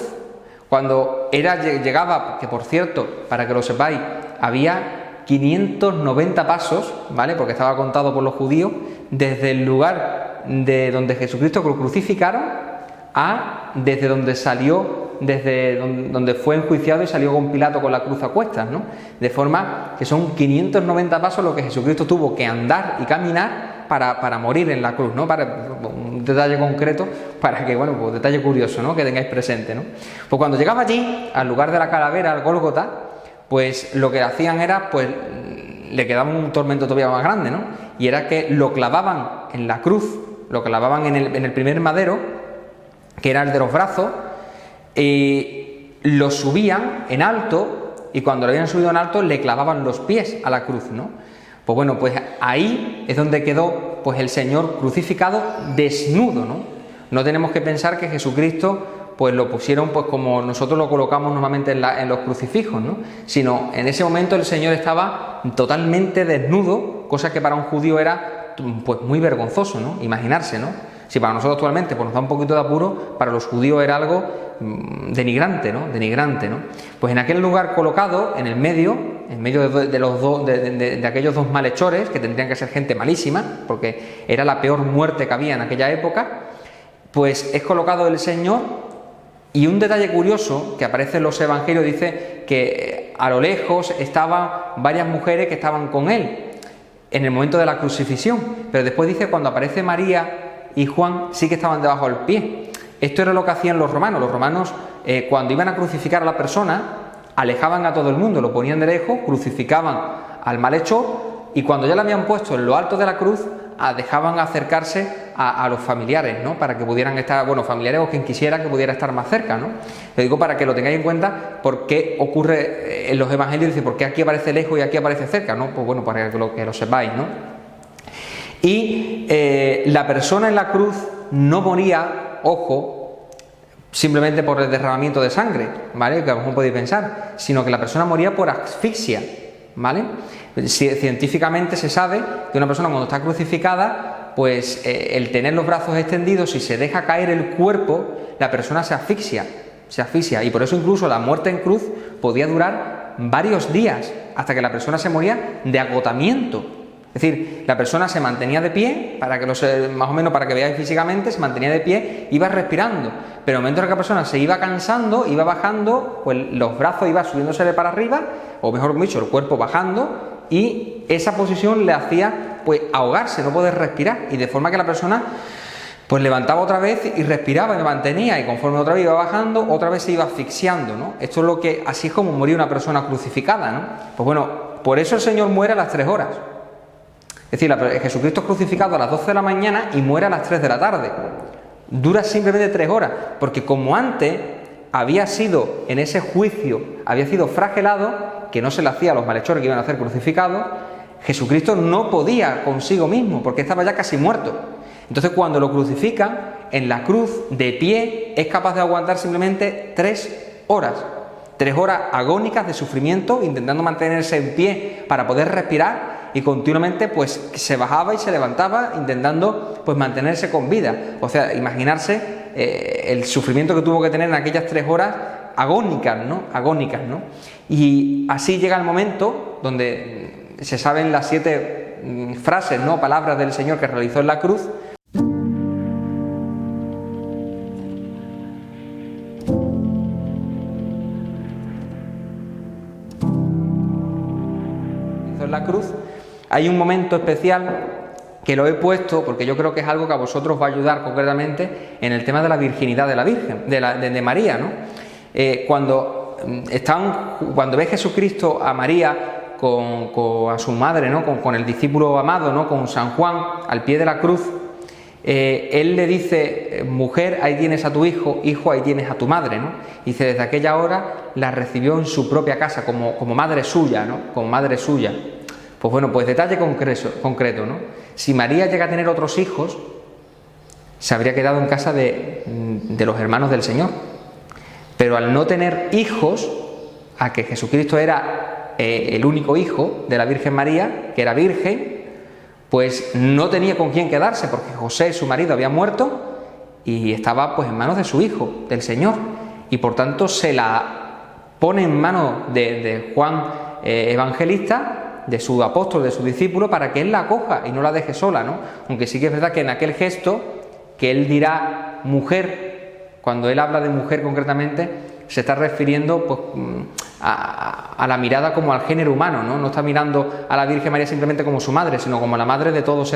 cuando llegaba, que por cierto, para que lo sepáis, había 590 pasos, ¿vale? Porque estaba contado por los judíos, desde el lugar de donde Jesucristo lo crucificaron desde donde salió, desde donde fue enjuiciado y salió con Pilato con la cruz a cuestas, ¿no? De forma que son 590 pasos lo que Jesucristo tuvo que andar y caminar para morir en la cruz, ¿no? Para un detalle concreto, para que, bueno, pues detalle curioso, ¿no? Que tengáis presente, ¿no? Pues cuando llegaba allí, al lugar de la calavera, al Gólgota, pues lo que hacían era, pues le quedaba un tormento todavía más grande, ¿no? Y era que lo clavaban en la cruz, lo clavaban en el primer madero, que era el de los brazos, y lo subían en alto, y cuando lo habían subido en alto le clavaban los pies a la cruz, ¿no? Pues bueno, pues ahí es donde quedó pues el Señor crucificado desnudo, ¿no? No tenemos que pensar que Jesucristo pues lo pusieron pues como nosotros lo colocamos normalmente en los crucifijos, ¿no? Sino en ese momento el Señor estaba totalmente desnudo, cosa que para un judío era pues muy vergonzoso, ¿no? Imaginarse, ¿no? Si para nosotros actualmente pues nos da un poquito de apuro, para los judíos era algo denigrante, ¿no? Denigrante, ¿no? Pues en aquel lugar colocado, en medio de aquellos dos malhechores, que tendrían que ser gente malísima, porque era la peor muerte que había en aquella época, pues es colocado el Señor. Y un detalle curioso que aparece en los evangelios dice que a lo lejos estaban varias mujeres que estaban con él en el momento de la crucifixión, pero después dice cuando aparece María y Juan sí que estaban debajo del pie. Esto era lo que hacían los romanos. Los romanos cuando iban a crucificar a la persona alejaban a todo el mundo, lo ponían de lejos, crucificaban al malhechor y cuando ya lo habían puesto en lo alto de la cruz dejaban acercarse a los familiares, ¿no? Para que pudieran estar, bueno, familiares o quien quisiera que pudiera estar más cerca, ¿no? Lo digo para que lo tengáis en cuenta, por qué ocurre en los evangelios, dice, por qué aquí aparece lejos y aquí aparece cerca, ¿no? Pues bueno, para que lo sepáis, ¿no? Y la persona en la cruz no moría, ojo, simplemente por el derramamiento de sangre, ¿vale? Que a lo mejor podéis pensar, sino que la persona moría por asfixia, ¿vale? Científicamente se sabe que una persona cuando está crucificada, pues el tener los brazos extendidos, si se deja caer el cuerpo, la persona se asfixia, y por eso incluso la muerte en cruz podía durar varios días, hasta que la persona se moría de agotamiento. Es decir, la persona se mantenía de pie, más o menos para que veáis físicamente, se mantenía de pie, iba respirando, pero en el momento en que la persona se iba cansando, iba bajando, pues los brazos iban subiéndosele para arriba, o mejor dicho, el cuerpo bajando, y esa posición le hacía pues ahogarse, no poder respirar, y de forma que la persona pues levantaba otra vez y respiraba y lo mantenía, y conforme otra vez iba bajando, otra vez se iba asfixiando, ¿no? Esto es así es como moría una persona crucificada, ¿no? Pues bueno, por eso el Señor muere a las 3 horas. Es decir, Jesucristo es crucificado a las 12 de la mañana y muere a las 3 de la tarde. Dura simplemente 3 horas, porque como antes había sido, en ese juicio, había sido flagelado, que no se le hacía a los malhechores que iban a ser crucificados, Jesucristo no podía consigo mismo, porque estaba ya casi muerto. Entonces, cuando lo crucifican, en la cruz, de pie, es capaz de aguantar simplemente 3 horas. 3 horas agónicas de sufrimiento, intentando mantenerse en pie para poder respirar, y continuamente pues se bajaba y se levantaba intentando pues mantenerse con vida. O sea, imaginarse el sufrimiento que tuvo que tener en aquellas 3 horas agónicas, ¿no? Y así llega el momento donde se saben las 7 frases, ¿no? Palabras del Señor que realizó en la cruz. En la cruz hay un momento especial que lo he puesto porque yo creo que es algo que a vosotros va a ayudar concretamente en el tema de la virginidad de la Virgen, de María, ¿no? Cuando ve Jesucristo a María a su madre, ¿no? Con el discípulo amado, ¿no? Con San Juan al pie de la cruz, él le dice: mujer, ahí tienes a tu hijo, hijo, ahí tienes a tu madre, ¿no? Y dice, desde aquella hora la recibió en su propia casa como madre suya, ¿no? Como madre suya. Pues bueno, pues detalle concreto, ¿no? Si María llega a tener otros hijos, se habría quedado en casa de los hermanos del Señor. Pero al no tener hijos, a que Jesucristo era el único hijo de la Virgen María, que era virgen, pues no tenía con quién quedarse, porque José, su marido, había muerto y estaba pues en manos de su hijo, del Señor, y por tanto se la pone en manos de Juan Evangelista, de su apóstol, de su discípulo, para que él la acoja y no la deje sola, ¿no? Aunque sí que es verdad que en aquel gesto que él dirá mujer, cuando él habla de mujer concretamente, se está refiriendo pues a la mirada como al género humano, ¿no? No está mirando a la Virgen María simplemente como su madre, sino como la madre de todos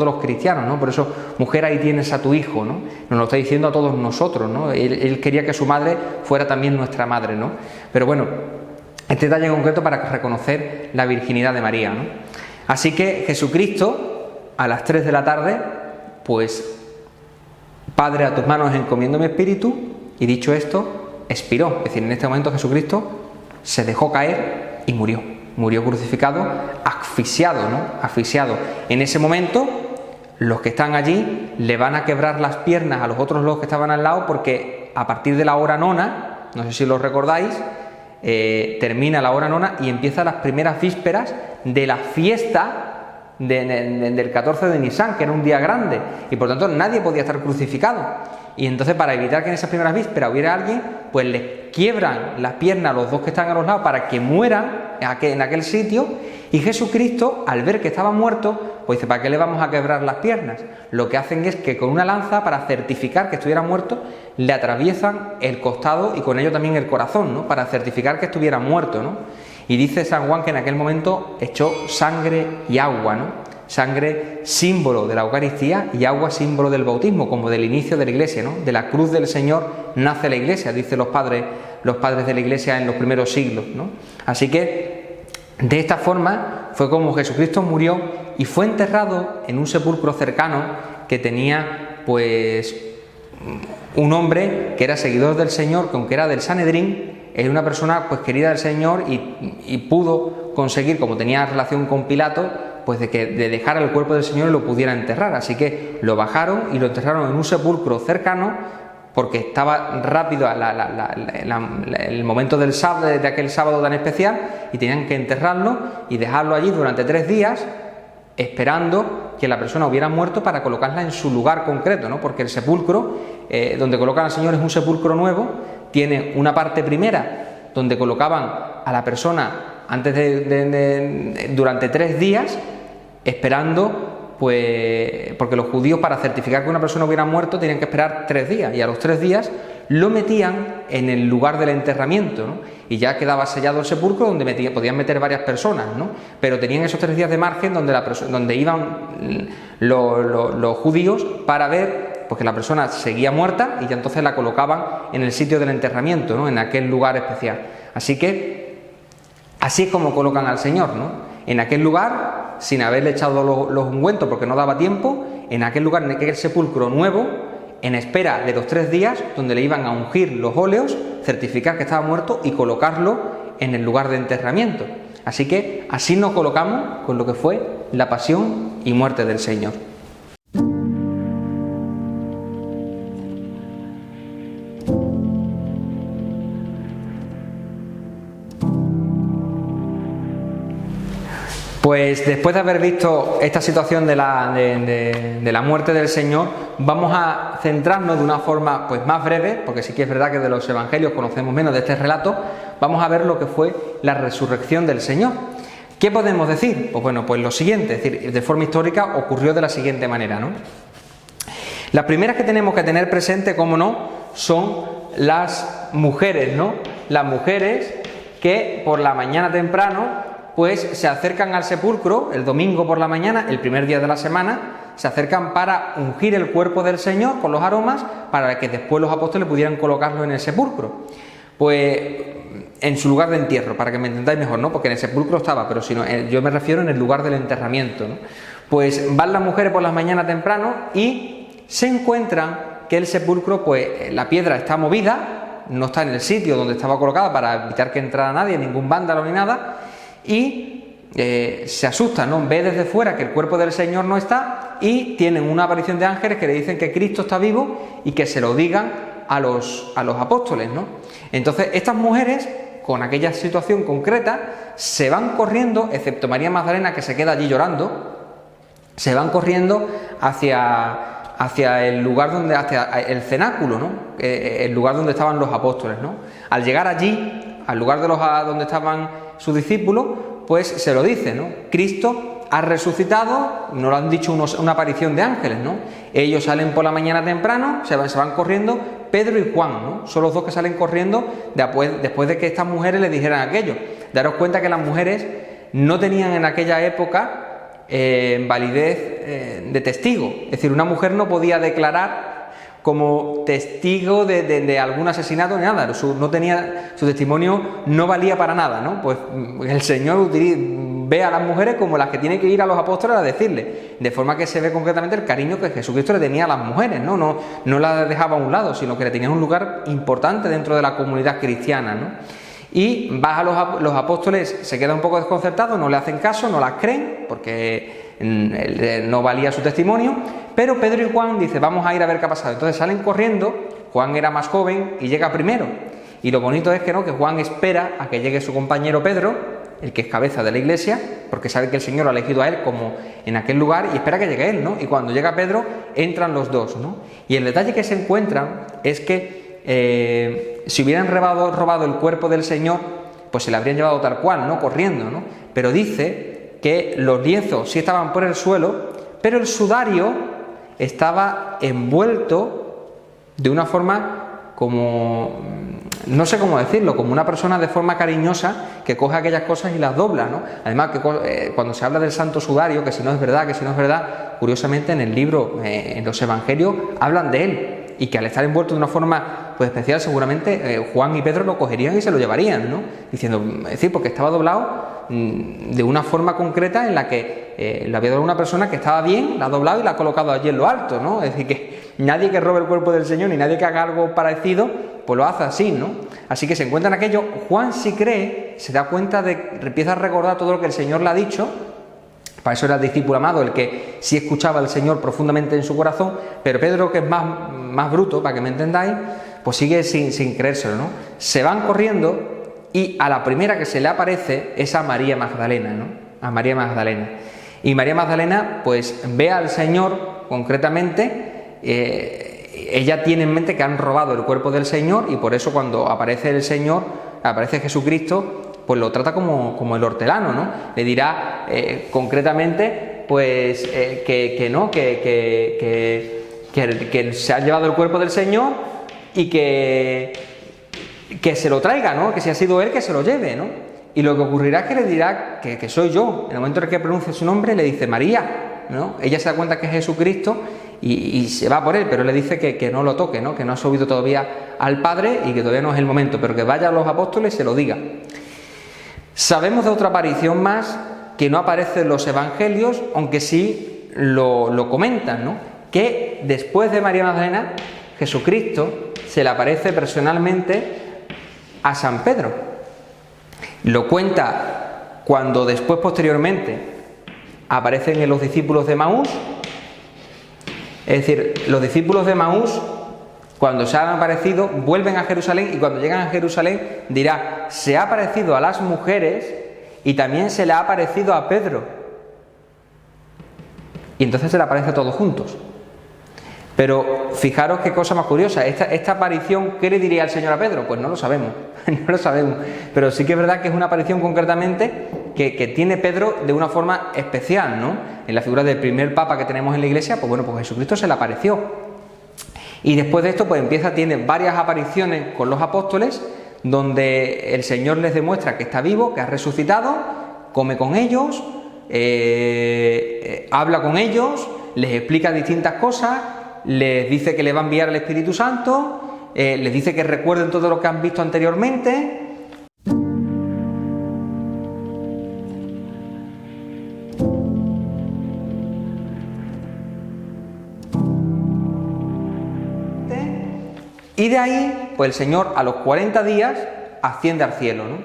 los cristianos, ¿no? Por eso, mujer, ahí tienes a tu hijo, ¿no? Nos lo está diciendo a todos nosotros, ¿no? Él quería que su madre fuera también nuestra madre, ¿no? Pero bueno, este detalle concreto para reconocer la virginidad de María, ¿no? Así que Jesucristo, a las 3 de la tarde, pues: Padre, a tus manos encomiendo mi espíritu, y dicho esto, expiró. Es decir, en este momento Jesucristo se dejó caer y murió crucificado, asfixiado, ¿no? Asfixiado. En ese momento, los que están allí le van a quebrar las piernas a los otros dos que estaban al lado, porque a partir de la hora nona, no sé si lo recordáis, termina la hora nona y empiezan las primeras vísperas de la fiesta del 14 de Nisan, que era un día grande, y por tanto nadie podía estar crucificado. Y entonces, para evitar que en esas primeras vísperas hubiera alguien, pues les quiebran las piernas a los dos que están a los lados para que mueran en aquel sitio. Y Jesucristo, al ver que estaba muerto, pues dice: ¿para qué le vamos a quebrar las piernas? Lo que hacen es que con una lanza, para certificar que estuviera muerto, le atraviesan el costado y con ello también el corazón, ¿no? Para certificar que estuviera muerto, ¿no? Y dice San Juan que en aquel momento echó sangre y agua, ¿no? Sangre, símbolo de la Eucaristía, y agua, símbolo del bautismo, como del inicio de la Iglesia, ¿no? De la cruz del Señor nace la Iglesia, dicen los padres de la Iglesia en los primeros siglos, ¿no? Así que de esta forma fue como Jesucristo murió y fue enterrado en un sepulcro cercano que tenía pues un hombre que era seguidor del Señor, que aunque era del Sanedrín, era una persona pues querida del Señor y pudo conseguir, como tenía relación con Pilato, pues de dejar el cuerpo del Señor y lo pudiera enterrar. Así que lo bajaron y lo enterraron en un sepulcro cercano, porque estaba rápido el momento del sábado, de aquel sábado tan especial, y tenían que enterrarlo y dejarlo allí durante 3 días, esperando que la persona hubiera muerto para colocarla en su lugar concreto, ¿no? Porque el sepulcro donde colocan al Señor es un sepulcro nuevo, tiene una parte primera donde colocaban a la persona durante 3 días, esperando, pues, porque los judíos, para certificar que una persona hubiera muerto, tenían que esperar 3 días, y a los 3 días lo metían en el lugar del enterramiento, ¿no? Y ya quedaba sellado el sepulcro, donde podían meter varias personas, ¿no? Pero tenían esos 3 días de margen donde iban los judíos para ver pues que la persona seguía muerta, y ya entonces la colocaban en el sitio del enterramiento, ¿no? En aquel lugar especial. Así que Así es como colocan al Señor, ¿no? En aquel lugar, sin haberle echado los ungüentos porque no daba tiempo, en aquel lugar, en aquel sepulcro nuevo, en espera de los 3 días, donde le iban a ungir los óleos, certificar que estaba muerto y colocarlo en el lugar de enterramiento. Así que así nos colocamos con lo que fue la pasión y muerte del Señor. Pues después de haber visto esta situación de la muerte del Señor, vamos a centrarnos de una forma pues más breve, porque sí que es verdad que de los evangelios conocemos menos de este relato. Vamos a ver lo que fue la resurrección del Señor. ¿Qué podemos decir? Pues bueno, pues lo siguiente, es decir, de forma histórica ocurrió de la siguiente manera, ¿no? Las primeras que tenemos que tener presente, cómo no, son las mujeres, ¿no? Las mujeres que por la mañana temprano pues se acercan al sepulcro el domingo por la mañana, el primer día de la semana, se acercan para ungir el cuerpo del Señor con los aromas para que después los apóstoles pudieran colocarlo en el sepulcro. Pues en su lugar de entierro, para que me entendáis mejor, ¿no? Porque en el sepulcro estaba, pero si no, yo me refiero en el lugar del enterramiento, ¿no? Pues van las mujeres por la mañana temprano y se encuentran que el sepulcro, pues la piedra está movida, no está en el sitio donde estaba colocada para evitar que entrara nadie, ningún vándalo ni nada. Y se asustan, ¿no? Ve desde fuera que el cuerpo del Señor no está y tienen una aparición de ángeles que le dicen que Cristo está vivo y que se lo digan a los apóstoles, ¿no? Entonces estas mujeres, con aquella situación concreta, se van corriendo, excepto María Magdalena, que se queda allí llorando, se van corriendo hacia el lugar donde, hacia el cenáculo, ¿no? El lugar donde estaban los apóstoles, ¿no? Al llegar allí, al lugar de donde estaban sus discípulos, pues se lo dice, ¿no? Cristo ha resucitado, nos lo han dicho una aparición de ángeles, ¿no? Ellos salen por la mañana temprano, se van corriendo, Pedro y Juan, ¿no? Son los dos que salen corriendo después de que estas mujeres le dijeran aquello. Daros cuenta que las mujeres no tenían en aquella época validez de testigo, es decir, una mujer no podía declarar como testigo de algún asesinato ni nada, su testimonio no valía para nada, ¿no? Pues el Señor ve a las mujeres como las que tienen que ir a los apóstoles a decirle, de forma que se ve concretamente el cariño que Jesucristo le tenía a las mujeres, no las dejaba a un lado, sino que le tenían un lugar importante dentro de la comunidad cristiana, ¿no? Y los apóstoles se quedan un poco desconcertados, no le hacen caso, no las creen, porque no valía su testimonio, pero Pedro y Juan dicen, vamos a ir a ver qué ha pasado. Entonces salen corriendo, Juan era más joven y llega primero. Y lo bonito es que Juan espera a que llegue su compañero Pedro, el que es cabeza de la iglesia, porque sabe que el Señor lo ha elegido a él como en aquel lugar, y espera que llegue él, ¿no? Y cuando llega Pedro, entran los dos, ¿no? Y el detalle que se encuentran es que si hubieran robado el cuerpo del Señor, pues se le habrían llevado tal cual, ¿no? Corriendo, ¿no? Pero dice que los lienzos sí estaban por el suelo, pero el sudario estaba envuelto de una forma como, no sé cómo decirlo, como una persona de forma cariñosa que coge aquellas cosas y las dobla, ¿no? Además, que cuando se habla del santo sudario, que si no es verdad, curiosamente en el libro, en los evangelios, hablan de él, y que al estar envuelto de una forma pues especial, seguramente Juan y Pedro lo cogerían y se lo llevarían, ¿no? Diciendo, es decir, porque estaba doblado de una forma concreta en la que lo había doblado una persona que estaba bien, la ha doblado y la ha colocado allí en lo alto, ¿no? Es decir, que nadie que robe el cuerpo del Señor ni nadie que haga algo parecido, pues lo hace así, ¿no? Así que se encuentran aquello. Juan sí cree, se da cuenta empieza a recordar todo lo que el Señor le ha dicho. Para eso era el discípulo amado, el que sí escuchaba al Señor profundamente en su corazón, pero Pedro, que es más bruto, para que me entendáis, pues sigue sin creérselo, ¿no? Se van corriendo y a la primera que se le aparece es a María Magdalena, ¿no? A María Magdalena. Y María Magdalena, pues ve al Señor concretamente, ella tiene en mente que han robado el cuerpo del Señor y por eso cuando aparece el Señor, aparece Jesucristo, pues lo trata como el hortelano, ¿no? Le dirá concretamente, pues, que se ha llevado el cuerpo del Señor y que se lo traiga, ¿no? Que si ha sido él, que se lo lleve, ¿no? Y lo que ocurrirá es que le dirá que soy yo. En el momento en el que pronuncia su nombre, le dice María, ¿no? Ella se da cuenta que es Jesucristo y se va por él, pero le dice que no lo toque, ¿no? Que no ha subido todavía al Padre y que todavía no es el momento, pero que vaya a los apóstoles y se lo diga. Sabemos de otra aparición más que no aparece en los evangelios, aunque sí lo comentan, ¿no? Que después de María Magdalena, Jesucristo se le aparece personalmente a San Pedro. Lo cuenta cuando después, posteriormente, aparecen en los discípulos de Emaús. Es decir, los discípulos de Emaús, cuando se han aparecido, vuelven a Jerusalén, y cuando llegan a Jerusalén dirá: se ha aparecido a las mujeres y también se le ha aparecido a Pedro. Y entonces se le aparece a todos juntos. Pero fijaros qué cosa más curiosa, esta aparición, ¿qué le diría el Señor a Pedro? Pues no lo sabemos, no lo sabemos, pero sí que es verdad que es una aparición concretamente que tiene Pedro de una forma especial, ¿no? En la figura del primer papa que tenemos en la iglesia, pues bueno, pues Jesucristo se le apareció. Y después de esto, pues tiene varias apariciones con los apóstoles, donde el Señor les demuestra que está vivo, que ha resucitado, come con ellos, habla con ellos, les explica distintas cosas, les dice que le va a enviar el Espíritu Santo, les dice que recuerden todo lo que han visto anteriormente. Y de ahí, pues el Señor a los 40 días asciende al cielo, ¿no?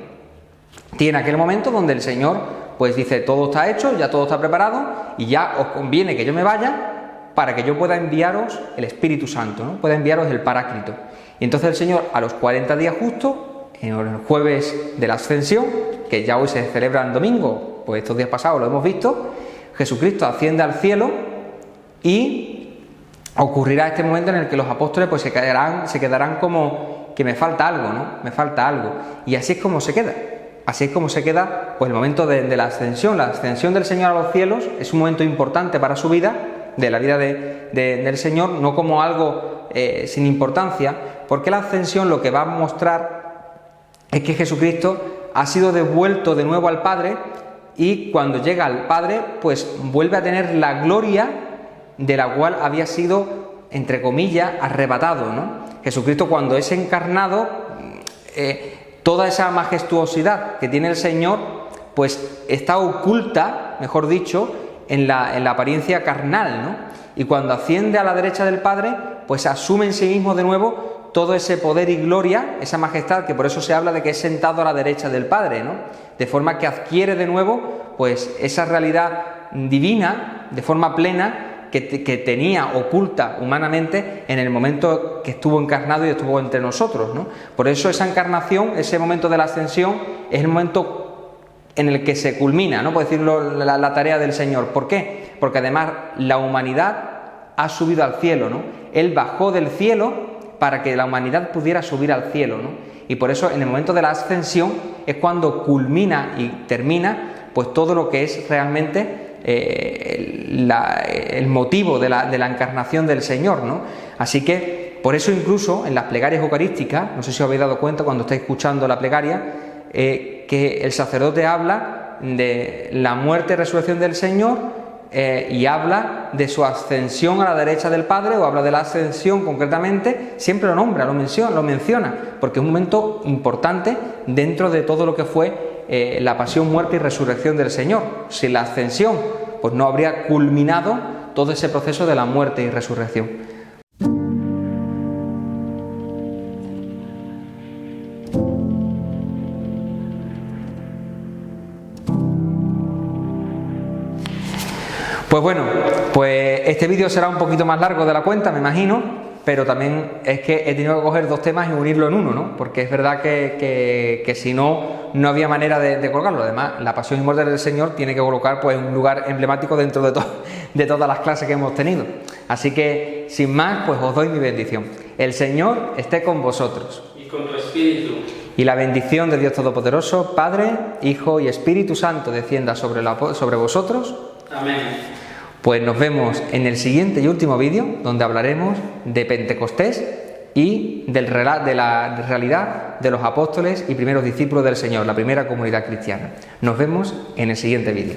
Tiene aquel momento donde el Señor pues dice: todo está hecho, ya todo está preparado, y ya os conviene que yo me vaya para que yo pueda enviaros el Espíritu Santo, ¿no? Pueda enviaros el Paráclito. Y entonces el Señor, a los 40 días justo, en el jueves de la Ascensión, que ya hoy se celebra el domingo, pues estos días pasados lo hemos visto, Jesucristo asciende al cielo y ocurrirá este momento en el que los apóstoles pues se quedarán como que me falta algo, ¿no? Me falta algo. Y así es como se queda. Así es como se queda pues el momento de la ascensión. La ascensión del Señor a los cielos es un momento importante para su vida, de la vida del Señor, no como algo sin importancia, porque la ascensión lo que va a mostrar es que Jesucristo ha sido devuelto de nuevo al Padre, y cuando llega al Padre pues vuelve a tener la gloria de la cual había sido, entre comillas, arrebatado, ¿no? Jesucristo, cuando es encarnado, toda esa majestuosidad que tiene el Señor pues está oculta, mejor dicho, en la apariencia carnal, ¿no? Y cuando asciende a la derecha del Padre, pues asume en sí mismo de nuevo todo ese poder y gloria, esa majestad, que por eso se habla de que es sentado a la derecha del Padre, ¿no? De forma que adquiere de nuevo pues esa realidad divina de forma plena que tenía oculta humanamente en el momento que estuvo encarnado y estuvo entre nosotros, ¿no? Por eso esa encarnación, ese momento de la ascensión, es el momento en el que se culmina, ¿no? Por decirlo, la tarea del Señor. ¿Por qué? Porque además la humanidad ha subido al cielo, ¿no? Él bajó del cielo para que la humanidad pudiera subir al cielo, ¿no? Y por eso en el momento de la ascensión es cuando culmina y termina pues todo lo que es realmente el motivo de la encarnación del Señor, ¿no? Así que por eso incluso en las plegarias eucarísticas, no sé si os habéis dado cuenta cuando estáis escuchando la plegaria, que el sacerdote habla de la muerte y resurrección del Señor, y habla de su ascensión a la derecha del Padre, o habla de la ascensión concretamente, siempre lo nombra, lo menciona, porque es un momento importante dentro de todo lo que fue la pasión, muerte y resurrección del Señor. Sin la ascensión, pues no habría culminado todo ese proceso de la muerte y resurrección. Pues bueno, pues este vídeo será un poquito más largo de la cuenta, me imagino, pero también es que he tenido que coger dos temas y unirlo en uno, ¿no? Porque es verdad que si no, no había manera de colgarlo. Además, la pasión y muerte del Señor tiene que colocar pues un lugar emblemático dentro de todas las clases que hemos tenido. Así que, sin más, pues os doy mi bendición. El Señor esté con vosotros. Y con tu espíritu. Y la bendición de Dios Todopoderoso, Padre, Hijo y Espíritu Santo descienda sobre vosotros. Amén. Pues nos vemos en el siguiente y último vídeo, donde hablaremos de Pentecostés y de la realidad de los apóstoles y primeros discípulos del Señor, la primera comunidad cristiana. Nos vemos en el siguiente vídeo.